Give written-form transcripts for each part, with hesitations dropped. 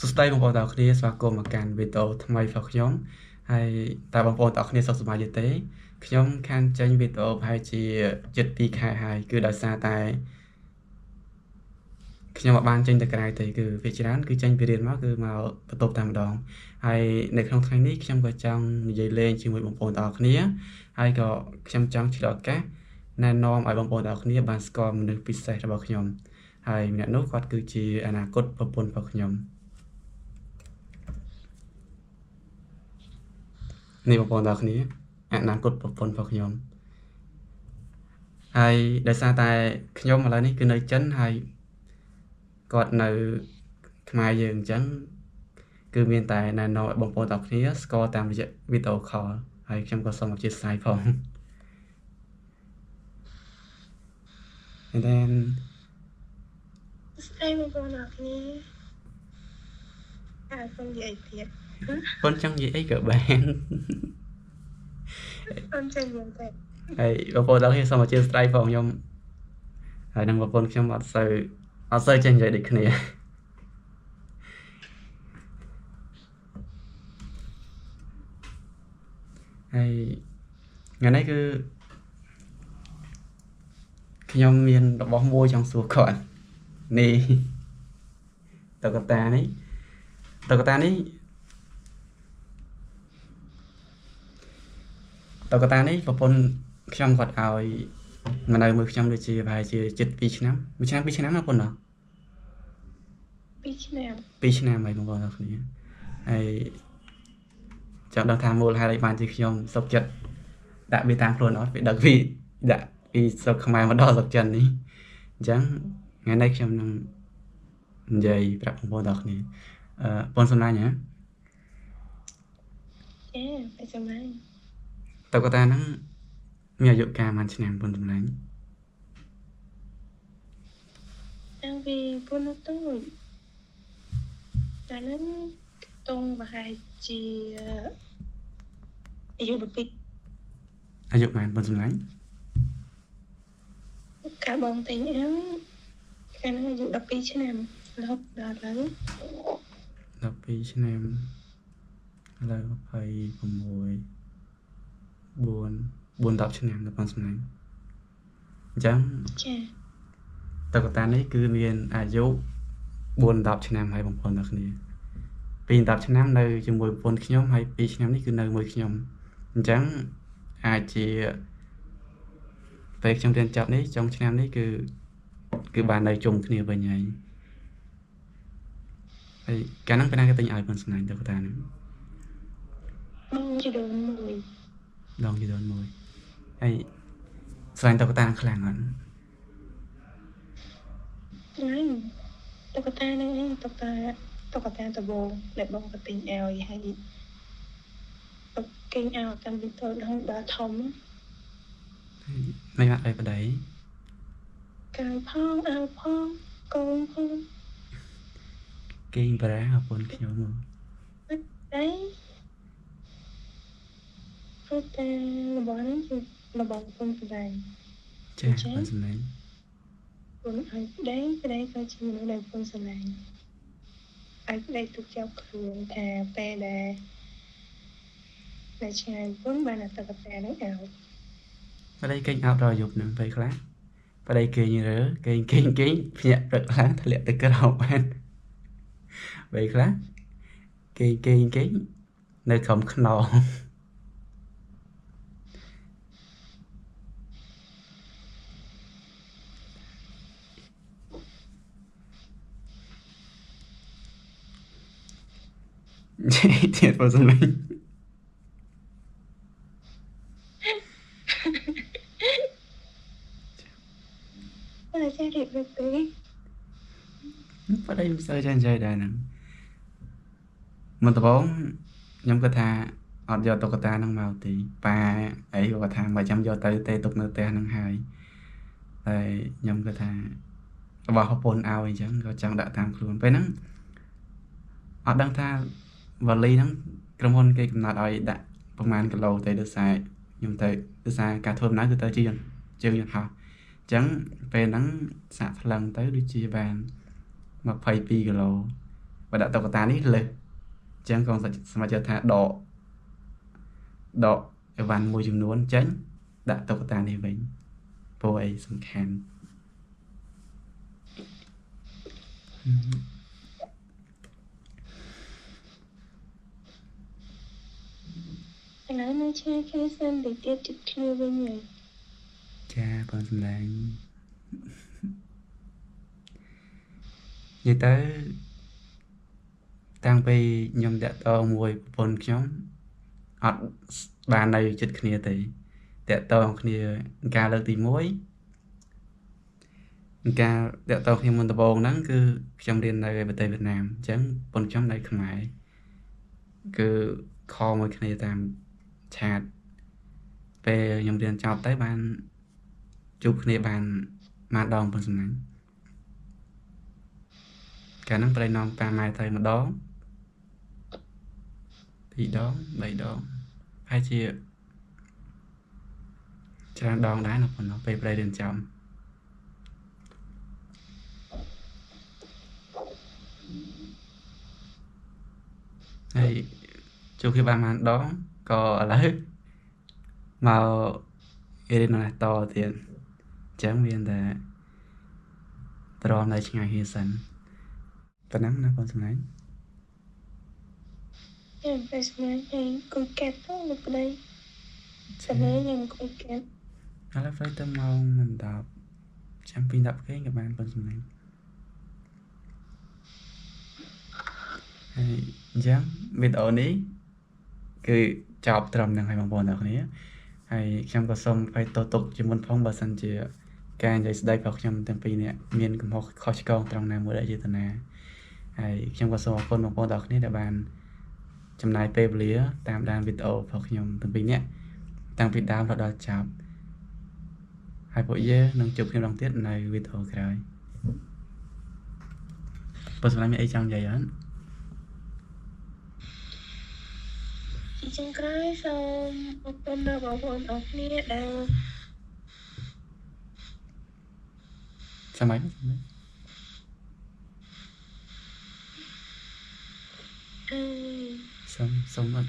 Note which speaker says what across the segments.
Speaker 1: សួស្តីបងប្អូនទាំងអស់គ្នាស្វាគមន៍មកកាន់វីដេអូថ្មីរបស់ខ្ញុំហើយតើបងប្អូនទាំងអស់គ្នាសុខសប្បាយទេខ្ញុំខានចេញវីដេអូប្រហែលជាជិត2ខែហើយគឺដោយសារតែខ្ញុំអត់បានចេញទៅក្រៅទេគឺវាច្រើនគឺចេញពីរៀនមកគឺមកបន្ទប់តែម្ដងហើយនៅក្នុងថ្ងៃនេះខ្ញុំក៏ចង់និយាយលេងជាមួយបងប្អូនទាំងអស់គ្នាហើយក៏ខ្ញុំចង់ឆ្លៀតឱកាសណែនាំឲ្យបងប្អូនទាំងអស់គ្នាបានស្គាល់មនុស្សពិសេសរបស់ខ្ញុំហើយម្នាក់នោះគាត់គឺជាអនាគតប្រពន្ធរបស់ខ្ញុំនេះបងប្អូនទាំងអស់គ្នាអនាគតប្រពន្ធរបស់ខ្ញុំហើយដោយសារតែខ្ញុំឥឡូវនេះគឺនៅចិនហើយគាត់នៅខ្មែរយើងអញ្ចឹងគឺមានតែណែនាំឲ្យបងប្អូនទាំងគ្នាស្គាល់តាមរយៈវីដេអូខលហើយខ្ញុំក៏សូមអធិស្ឋានផង And then
Speaker 2: ស្អីបងប្អូនអរគ្នាសូមនិយាយទៀត
Speaker 1: ប៉ុនចង់និយាយអីក៏បាន
Speaker 2: សូមចេញមកតែ
Speaker 1: ហើយបងប្អូនទាំងគ្នាសូមអធិស្ឋានផងខ្ញុំហើយនឹងបងប្អូនខ្ញុំអត់សូវចេះនិយាយដូចគ្នាហើយថ្ងៃនេះគឺខ្ញុំមានរបស់មួយចង់សួរគាត់នេះតកតានេះប្រពន្ធខ្ញុំគាត់ឲ្យមកនៅមើលខ្ញុំដូចជាប្រហែលជាជិត2ឆ្នាំ1ឆ្នាំ2ឆ្នាំណាប៉ុណ្ណោះ
Speaker 2: 2ឆ្នាំ
Speaker 1: ហើយបងប្អូនទាំងគ្នាហើយចង់ដឹងថាមូលហេតុអីបានជាខ្ញុំសុខចិត្តដាក់វាតាមខ្លួនអត់វាដឹកវាដាក់ពីស្រុកខ្មែរមកដល់ស្រុកចិននេះអញ្ចឹងថ្ងៃនេះខ្ញុំនឹងនិយាយប្រាប់បងប្អូនទាំងគ្នាប៉ុនសំឡាញ់ហ៎
Speaker 2: បិសមឡាញ់
Speaker 1: តកតាហ្នឹងមានអាយុកាលប៉ុន្មានឆ្នាំប៉ុនសំឡាញ់
Speaker 2: តាំងពីពុនទៅតែនឹងតងប្រហែលជាអាយុ12
Speaker 1: អាយុប៉ុន្មានប៉ុនសំឡាញ់
Speaker 2: កាលបងតែងអឹងកាលនោះអាយុ12ឆ្នាំរហូតដល់ឥឡូវ
Speaker 1: 12ឆ្នាំឥឡូវ26 4 10ឆ្នាំដល់ប៉ុនសំឡាញ់អញ្ចឹង
Speaker 2: ចា
Speaker 1: តកតានេះគឺមានអាយុ4-10ឆ្នាំហើយបងប្អូនទាំងគ្នា2-10ឆ្នាំនៅជាមួយប្រពន្ធខ្ញុំហើយ2ឆ្នាំនេះគឺនៅមួយខ្ញុំអញ្ចឹងអាចជាពេលខ្ញុំរៀនចប់នេះចុងឆ្នាំនេះគឺបាននៅជុំគ្នាវិញហើយកាលហ្នឹងពេលណាគេទិញឲ្យប៉ុនសំឡាញ់តកតាហ្នឹង
Speaker 2: ជីដូនមួយ
Speaker 1: ហើយស្លាញ់តកតាខ្លាំងអត់
Speaker 2: ហ្នឹងតកតាហ្នឹងឯងតកតាដបងដែលបងក៏ទិញឲ្យហើយគេឲ្យតាំងពីតូចរហូតដល់ធំ
Speaker 1: មិនមកឲ្យប្តី
Speaker 2: កាយផងអើផងកូនផង
Speaker 1: គេងប្រាប្រពន្ធខ្ញុំមក
Speaker 2: đấy thôi taរបស់នេះគឺរបស់ពុនស្ដាយ
Speaker 1: ចាប៉ុនសំឡាញ់
Speaker 2: ពុនឲ្យប្តីក៏ជាមនុស្សដែលពុនស្ដាយឲ្យប្តីទុកចាប់ខ្លួនថាពេលដែលឆ្ងាយពុនបានអត្តកតានឹងឲ្យ
Speaker 1: ប្តីគេងអត់ដល់យប់ហ្នឹងពេលខ្លះប្តីគេងរើគេងភ្ញាក់ព្រឹកឡើងធ្លាក់ទៅក្រោមបានពេលខ្លះគេងនៅក្រោមខ្នងទៀតប៉ុនសំឡាញ់
Speaker 2: តែចេះរៀបរៀបទេ
Speaker 1: ប្តីមិនសូវចេះនិយាយដែរហ្នឹងមុនដំបូងខ្ញុំគិតថាអត់យកតុក្កតាហ្នឹងមកទេប៉ាអីគាត់ថាមកចាំយកទៅទេទុកនៅផ្ទះហ្នឹងហើយតែខ្ញុំគិតថារបស់ប្រពន្ធឲ្យអញ្ចឹងក៏ចង់ដាក់តាមខ្លួនពេលហ្នឹងអត់ដឹងថាវ៉ាលីហ្នឹងក្រុមហ៊ុនគេកំណត់ឲ្យដាក់ប្រហែលគីឡូទេដោយសារខ្ញុំទៅដោយសារការធ្វើដំណើរគឺទៅជើងយន្តហោះអញ្ចឹងពេលហ្នឹងសាក់ថ្លឹងទៅដូចជាបាន22គីឡូ và đã tàu ta ní lệ chẳng còn mà cho thà đọ van môi chùm nuốn tránh đã tàu ta ní vậy vô ấy sẵn khăn
Speaker 2: nói nói chơi cái sân để tiếp trực chưa bên người
Speaker 1: cha con xâm lãng vậy tới tăng vì nhầm đã to mùi bồn nhóm ọt bàn này chích khnia thì đã to khnia ca lơ tí muối ca đã to khi môn tập bồn nắng cứ trong điên này về Tây Việt Nam chẳng bồn nhóm này không ai cứ kho mùi khnia tam chát về nhầm điên chọc tới bàn chụp khnia bàn mà đòn bồn xâm lãng cả năng phải non ta mai thầy mà đó thì đó bảy đó hai chia cho đòn đá nó còn nó về đây đến chồng thì trước khi ba màn đó có lấy màu cái nó là to tiền chẳng viên là tròn này ngày hiện sẵn ta nắng nó còn này
Speaker 2: em phải nói anh coi kẹp đó được đây sẽ nói em coi kẹp
Speaker 1: nó là phải tâm mong mình đọc chẳng pin đọc cái các bạn còn này dám biết ở ní cứ chọc trầm năng hay bằng bồn ở ní hay trong có xong phải tổ tục chỉ muốn phong bờ sân chỉ càng dây đây vào trong temp nè miền cũng khó con trong này mớiได้ như thế nào hay trong có xong con bằng bồn đọc ní để bàn trong này pe lía tam đàn video vào trong temp nè tăng việt đam đó chọc hai bộ dê nâng chụp thêm đồng tiết này video rồi bữa sáng nay trong vậy á
Speaker 2: chị chân cái xong con đã bảo con học nè đang
Speaker 1: sao mấy xong sao mấy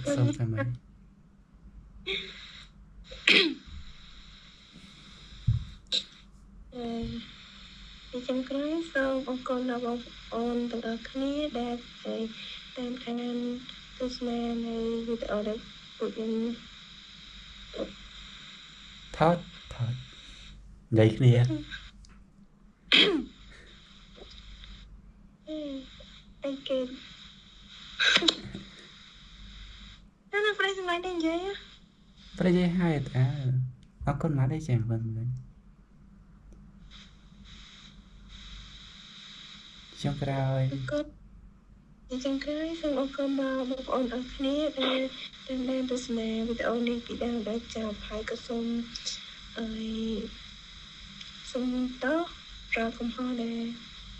Speaker 2: chị chân cái xong con đã bảo con từ đó nè đang thì tam ăn tôi xem này video đấy của em
Speaker 1: thoát vậy cái này
Speaker 2: anh kêu nó phải xem lại đến vậy á
Speaker 1: phải dây hai nó con má đây chàng vâng lên trong cái rồi
Speaker 2: Chẳng cái xong con mà một ổn ở phía đây đang tôi xem video này thì đang đã chào hai cái xong xong đó ra không ho nè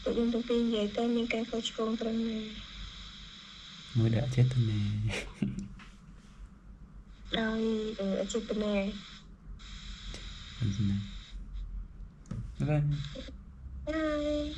Speaker 2: tự nhiên tôi pin vậy tên những cái câu chuyện trong này
Speaker 1: mới đã chết thôi nè
Speaker 2: rồi ở chụp nè
Speaker 1: vâng
Speaker 2: bye